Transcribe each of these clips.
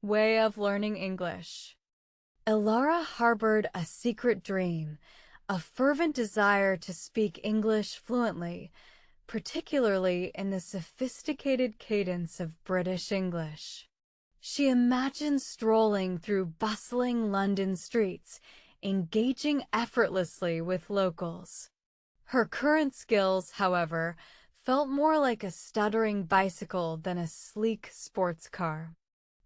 way of learning English. Elara harbored a secret dream, a fervent desire to speak English fluently, particularly in the sophisticated cadence of British English. She imagined strolling through bustling London streets, engaging effortlessly with locals. Her current skills, however, felt more like a stuttering bicycle than a sleek sports car.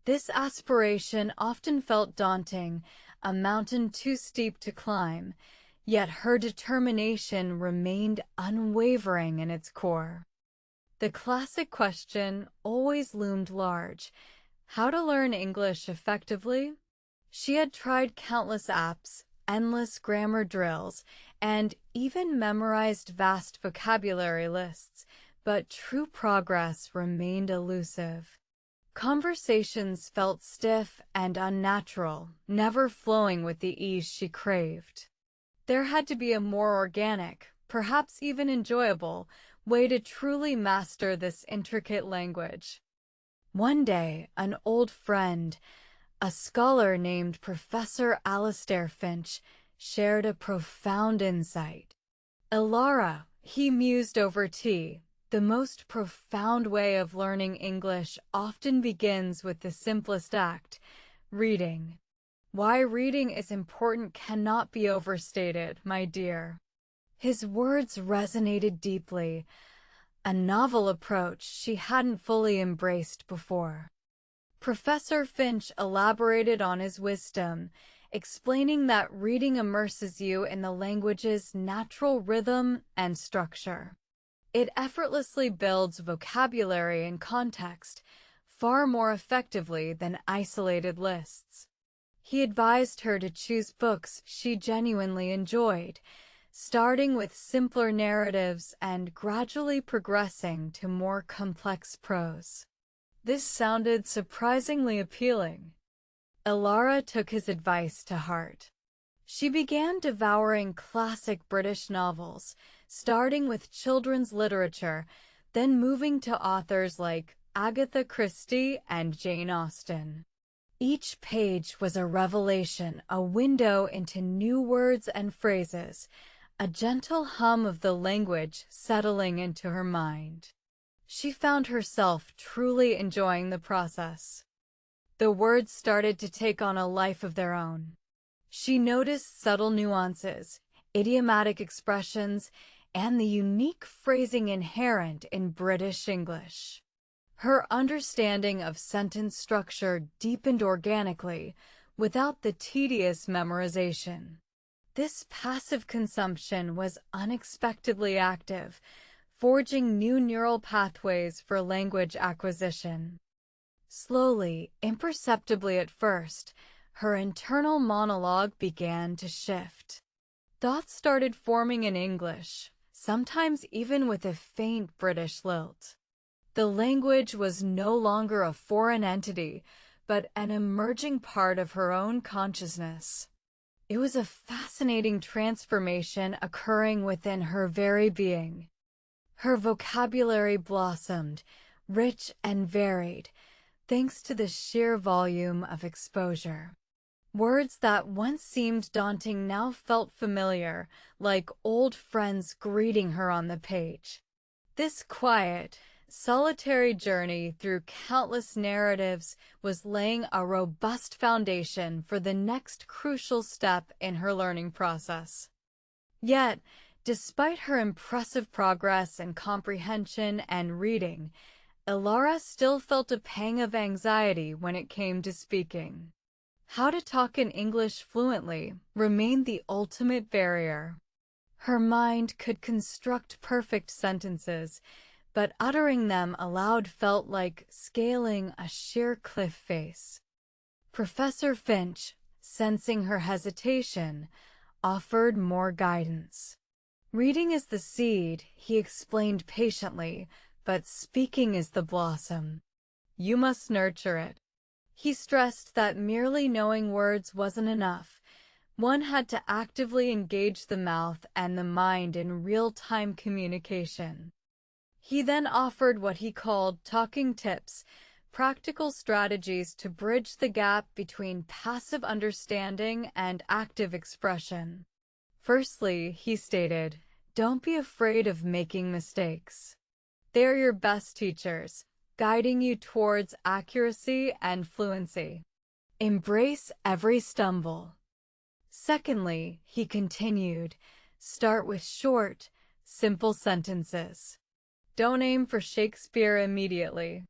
This aspiration often felt daunting, a mountain too steep to climb, yet her determination remained unwavering in its core. The classic question always loomed large: how to learn English effectively? She had tried countless apps, endless grammar drills, and even memorized vast vocabulary lists, but true progress remained elusive. Conversations felt stiff and unnatural, never flowing with the ease she craved. There had to be a more organic, perhaps even enjoyable, way to truly master this intricate language. One day, an old friend, a scholar named Professor Alastair Finch, shared a profound insight. "Elara," he mused over tea, "the most profound way of learning English often begins with the simplest act, reading. Why reading is important cannot be overstated, my dear." His words resonated deeply, a novel approach she hadn't fully embraced before. Professor Finch elaborated on his wisdom, explaining that reading immerses you in the language's natural rhythm and structure. It effortlessly builds vocabulary and context far more effectively than isolated lists. He advised her to choose books she genuinely enjoyed, starting with simpler narratives and gradually progressing to more complex prose. This sounded surprisingly appealing. Elara took his advice to heart. She began devouring classic British novels, starting with children's literature, then moving to authors like Agatha Christie and Jane Austen. Each page was a revelation, a window into new words and phrases, a gentle hum of the language settling into her mind. She found herself truly enjoying the process. The words started to take on a life of their own. She noticed subtle nuances, idiomatic expressions, and the unique phrasing inherent in British English. Her understanding of sentence structure deepened organically, without the tedious memorization. This passive consumption was unexpectedly active, forging new neural pathways for language acquisition. Slowly, imperceptibly at first, her internal monologue began to shift. Thoughts started forming in English, sometimes even with a faint British lilt. The language was no longer a foreign entity, but an emerging part of her own consciousness. It was a fascinating transformation occurring within her very being. Her vocabulary blossomed, rich and varied, thanks to the sheer volume of exposure. Words that once seemed daunting now felt familiar, like old friends greeting her on the page. This quiet, solitary journey through countless narratives was laying a robust foundation for the next crucial step in her learning process. Yet, despite her impressive progress in comprehension and reading, Elara still felt a pang of anxiety when it came to speaking. How to talk in English fluently remained the ultimate barrier. Her mind could construct perfect sentences, but uttering them aloud felt like scaling a sheer cliff face. Professor Finch, sensing her hesitation, offered more guidance. "Reading is the seed," he explained patiently, "but speaking is the blossom. You must nurture it." He stressed that merely knowing words wasn't enough. One had to actively engage the mouth and the mind in real-time communication. He then offered what he called talking tips, practical strategies to bridge the gap between passive understanding and active expression. Firstly, he stated, "Don't be afraid of making mistakes. They're your best teachers, guiding you towards accuracy and fluency. Embrace every stumble." Secondly, he continued, "Start with short, simple sentences. Don't aim for Shakespeare immediately.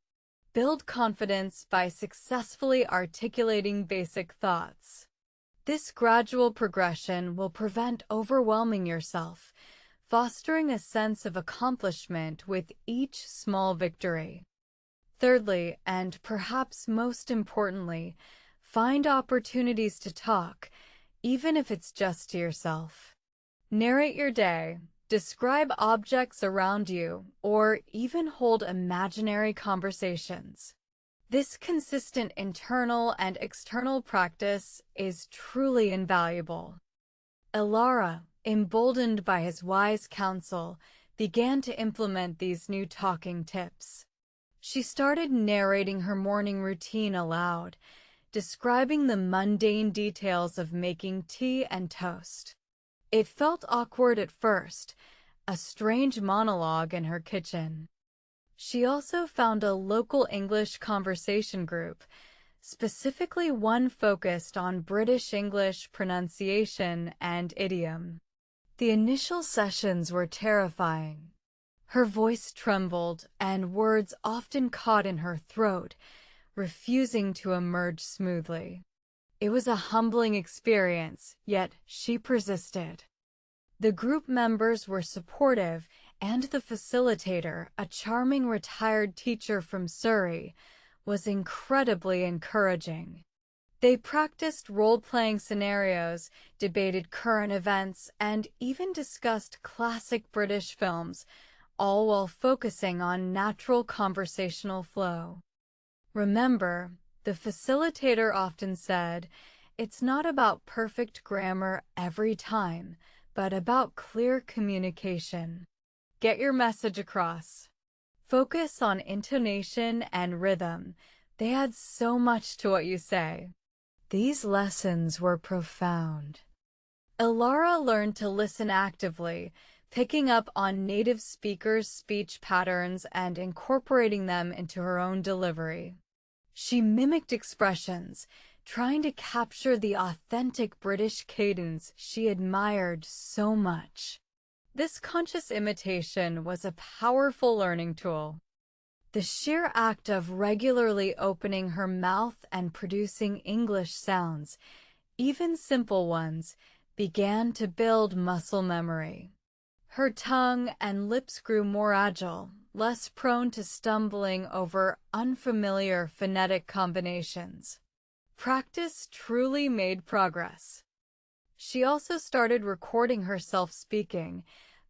Build confidence by successfully articulating basic thoughts. This gradual progression will prevent overwhelming yourself, fostering a sense of accomplishment with each small victory." Thirdly, and perhaps most importantly, find opportunities to talk, even if it's just to yourself. Narrate your day, describe objects around you, or even hold imaginary conversations. This consistent internal and external practice is truly invaluable. Elara, emboldened by his wise counsel, began to implement these new talking tips. She started narrating her morning routine aloud, describing the mundane details of making tea and toast. It felt awkward at first, a strange monologue in her kitchen. She also found a local English conversation group, specifically one focused on British English pronunciation and idiom. The initial sessions were terrifying. Her voice trembled, and words often caught in her throat, refusing to emerge smoothly. It was a humbling experience, yet she persisted. The group members were supportive, and the facilitator, a charming retired teacher from Surrey, was incredibly encouraging. They practiced role-playing scenarios, debated current events, and even discussed classic British films, all while focusing on natural conversational flow. Remember, the facilitator often said, "It's not about perfect grammar every time, but about clear communication. Get your message across. Focus on intonation and rhythm. They add so much to what you say." These lessons were profound. Elara learned to listen actively, picking up on native speakers' speech patterns and incorporating them into her own delivery. She mimicked expressions, trying to capture the authentic British cadence she admired so much. This conscious imitation was a powerful learning tool. The sheer act of regularly opening her mouth and producing English sounds, even simple ones, began to build muscle memory. Her tongue and lips grew more agile, less prone to stumbling over unfamiliar phonetic combinations. Practice truly made progress. She also started recording herself speaking,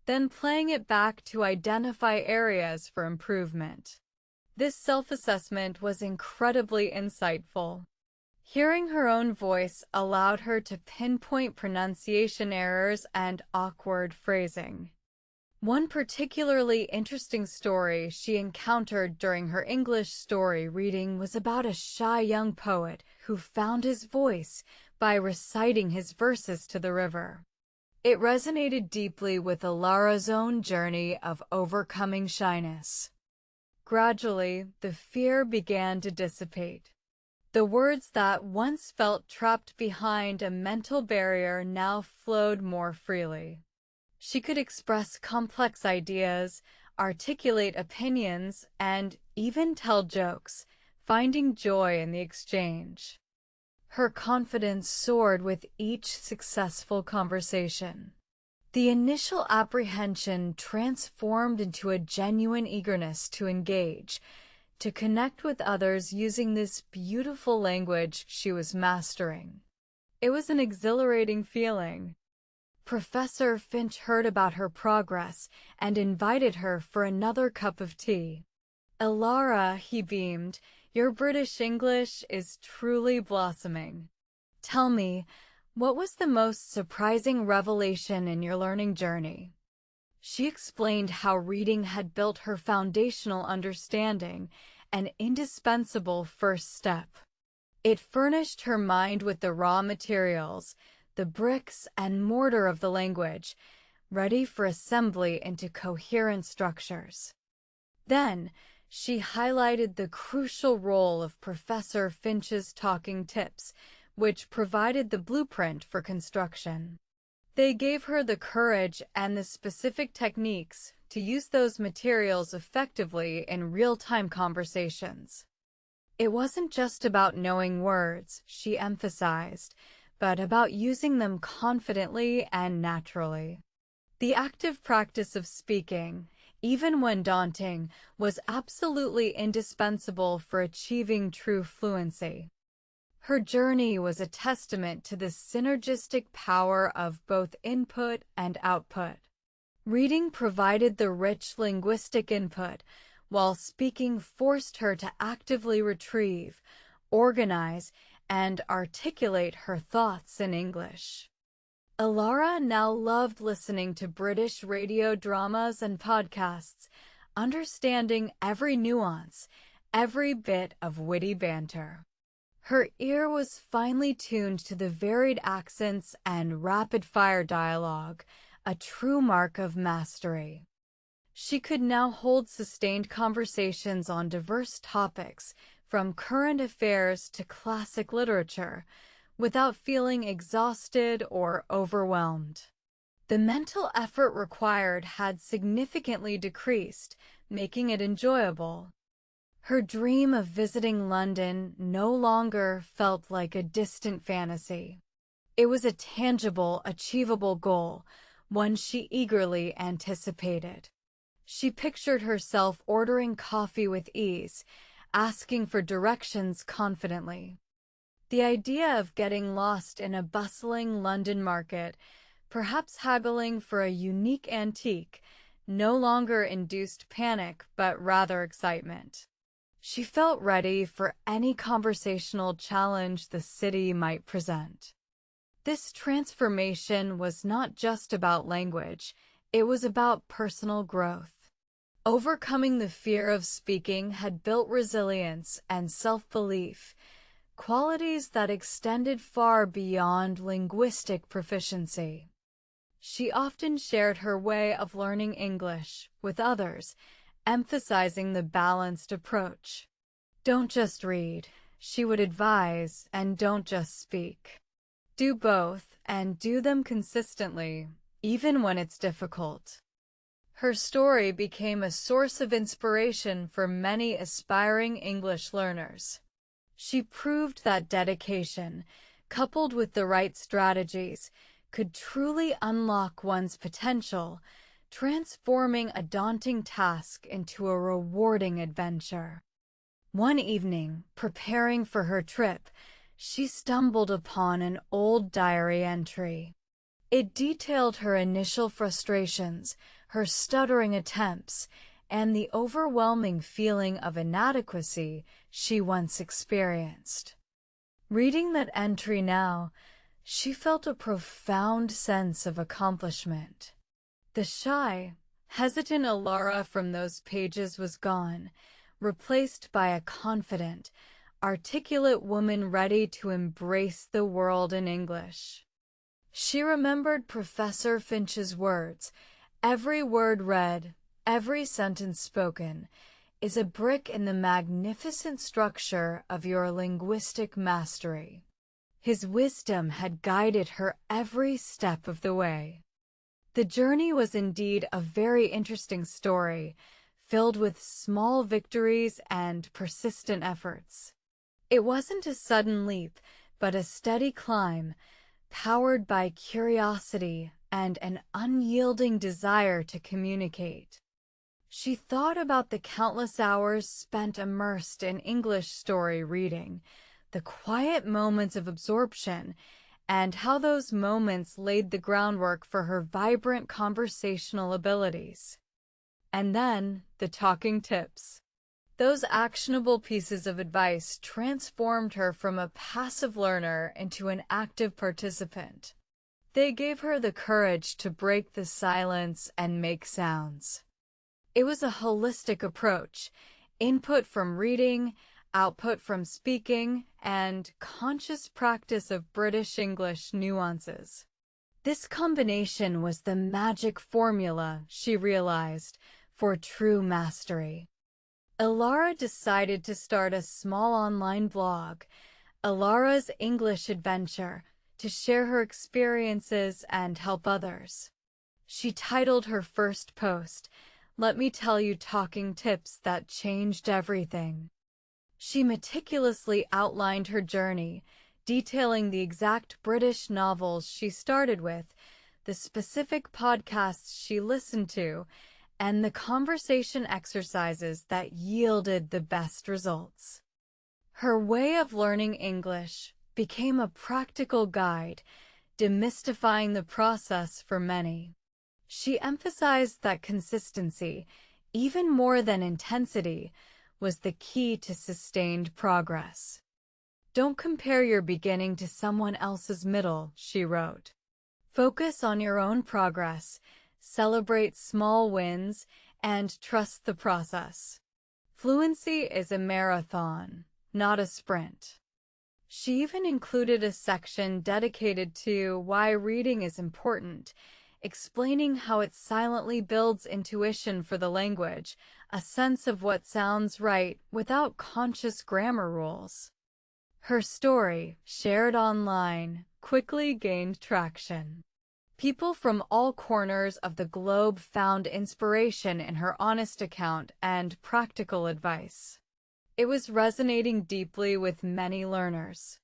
then playing it back to identify areas for improvement. This self-assessment was incredibly insightful. Hearing her own voice allowed her to pinpoint pronunciation errors and awkward phrasing. One particularly interesting story she encountered during her English story reading was about a shy young poet who found his voice by reciting his verses to the river. It resonated deeply with Elara's own journey of overcoming shyness. Gradually, the fear began to dissipate. The words that once felt trapped behind a mental barrier now flowed more freely. She could express complex ideas, articulate opinions, and even tell jokes, finding joy in the exchange. Her confidence soared with each successful conversation. The initial apprehension transformed into a genuine eagerness to engage, to connect with others using this beautiful language she was mastering. It was an exhilarating feeling. Professor Finch heard about her progress and invited her for another cup of tea. "Elara," he beamed, "your British English is truly blossoming. Tell me, what was the most surprising revelation in your learning journey?" She explained how reading had built her foundational understanding an indispensable first step. It furnished her mind with the raw materials, the bricks and mortar of the language, ready for assembly into coherent structures. Then, she highlighted the crucial role of Professor Finch's talking tips, which provided the blueprint for construction. They gave her the courage and the specific techniques to use those materials effectively in real-time conversations. It wasn't just about knowing words, she emphasized, but about using them confidently and naturally. The active practice of speaking, even when daunting, was absolutely indispensable for achieving true fluency. Her journey was a testament to the synergistic power of both input and output. Reading provided the rich linguistic input, while speaking forced her to actively retrieve, organize, and articulate her thoughts in English. Elara now loved listening to British radio dramas and podcasts, understanding every nuance, every bit of witty banter. Her ear was finely tuned to the varied accents and rapid-fire dialogue, a true mark of mastery. She could now hold sustained conversations on diverse topics, from current affairs to classic literature, without feeling exhausted or overwhelmed. The mental effort required had significantly decreased, making it enjoyable. Her dream of visiting London no longer felt like a distant fantasy. It was a tangible, achievable goal, one she eagerly anticipated. She pictured herself ordering coffee with ease, asking for directions confidently. The idea of getting lost in a bustling London market, perhaps haggling for a unique antique, no longer induced panic but rather excitement. She felt ready for any conversational challenge the city might present. This transformation was not just about language, it was about personal growth. Overcoming the fear of speaking had built resilience and self-belief, qualities that extended far beyond linguistic proficiency. She often shared her way of learning English with others, emphasizing the balanced approach. Don't just read, she would advise, and don't just speak. Do both, and do them consistently, even when it's difficult. Her story became a source of inspiration for many aspiring English learners. She proved that dedication, coupled with the right strategies, could truly unlock one's potential, transforming a daunting task into a rewarding adventure. One evening, preparing for her trip, she stumbled upon an old diary entry. It detailed her initial frustrations, her stuttering attempts, and the overwhelming feeling of inadequacy she once experienced. Reading that entry now, she felt a profound sense of accomplishment. The shy, hesitant Elara from those pages was gone, replaced by a confident, articulate woman ready to embrace the world in English. She remembered Professor Finch's words, "Every word read, every sentence spoken, is a brick in the magnificent structure of your linguistic mastery." His wisdom had guided her every step of the way. The journey was indeed a very interesting story, filled with small victories and persistent efforts. It wasn't a sudden leap, but a steady climb, powered by curiosity and an unyielding desire to communicate. She thought about the countless hours spent immersed in English story reading, the quiet moments of absorption, and how those moments laid the groundwork for her vibrant conversational abilities. And then, the talking tips. Those actionable pieces of advice transformed her from a passive learner into an active participant. They gave her the courage to break the silence and make sounds. It was a holistic approach, input from reading, output from speaking, and conscious practice of British English nuances. This combination was the magic formula, she realized, for true mastery. Elara decided to start a small online blog, Elara's English Adventure, to share her experiences and help others. She titled her first post, "Let Me Tell You Talking Tips That Changed Everything." She meticulously outlined her journey, detailing the exact British novels she started with, the specific podcasts she listened to, and the conversation exercises that yielded the best results. Her way of learning English became a practical guide, demystifying the process for many. She emphasized that consistency, even more than intensity, was the key to sustained progress. "Don't compare your beginning to someone else's middle," she wrote. "Focus on your own progress, celebrate small wins, and trust the process. Fluency is a marathon, not a sprint." She even included a section dedicated to why reading is important, explaining how it silently builds intuition for the language, a sense of what sounds right without conscious grammar rules. Her story, shared online, quickly gained traction. People from all corners of the globe found inspiration in her honest account and practical advice. It was resonating deeply with many learners.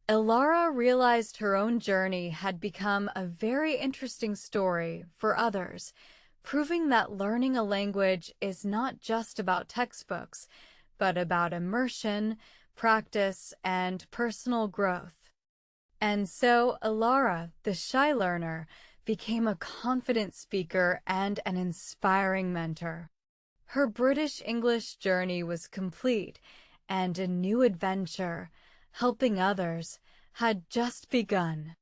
Elara realized her own journey had become a very interesting story for others, proving that learning a language is not just about textbooks, but about immersion, practice, and personal growth. And so Elara, the shy learner, became a confident speaker and an inspiring mentor. Her British English journey was complete, and a new adventure, helping others, had just begun.